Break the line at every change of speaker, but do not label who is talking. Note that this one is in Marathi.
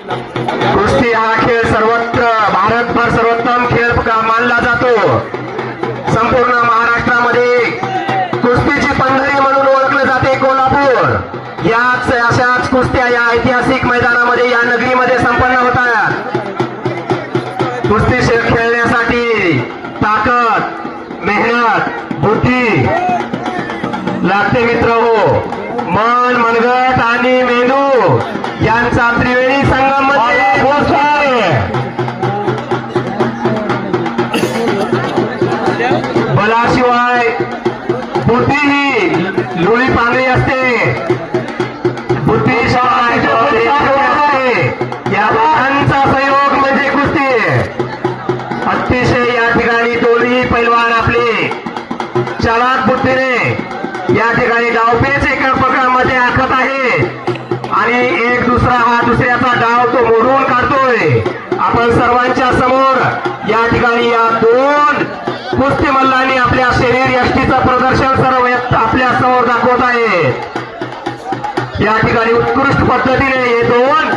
कुस्ती हा खेळ सर्वत्र भारतभर सर्वोत्तम खेळ मानला जातो। संपूर्ण महाराष्ट्रामध्ये कुस्तीची पंढरी म्हणून ओळखले जाते कोल्हापूर। याच अशाच कुस्त्या या ऐतिहासिक मैदानामध्ये या नगरीमध्ये संपन्न होतात। कुस्ती खेळण्यासाठी ताकद, मेहनत, बुद्धी लागते मित्र हो। मन, मनगट आणि मेंदू यांचा त्रिवेणी संगम मध्ये बलाशिवाय बुद्धी ही लुळी पांगळी असते। बुद्धिशिवाय या दोघांचा संयोग म्हणजे कुस्ती। अतिशय या ठिकाणी दोन्ही पैलवान आपले चालाक बुद्धीने या ठिकाणी डावपेच एकमेकांमध्ये आखत आहे आणि एक दुसरा हा दुसऱ्याचा डाव तो मोडून काढतोय। आपण सर्वांच्या समोर या ठिकाणी या दोन कुस्ती मल्लांनी आपल्या शरीर यष्टीचं प्रदर्शन सर्व आपल्या समोर दाखवत आहेत। या ठिकाणी उत्कृष्ट पद्धतीने हे दोन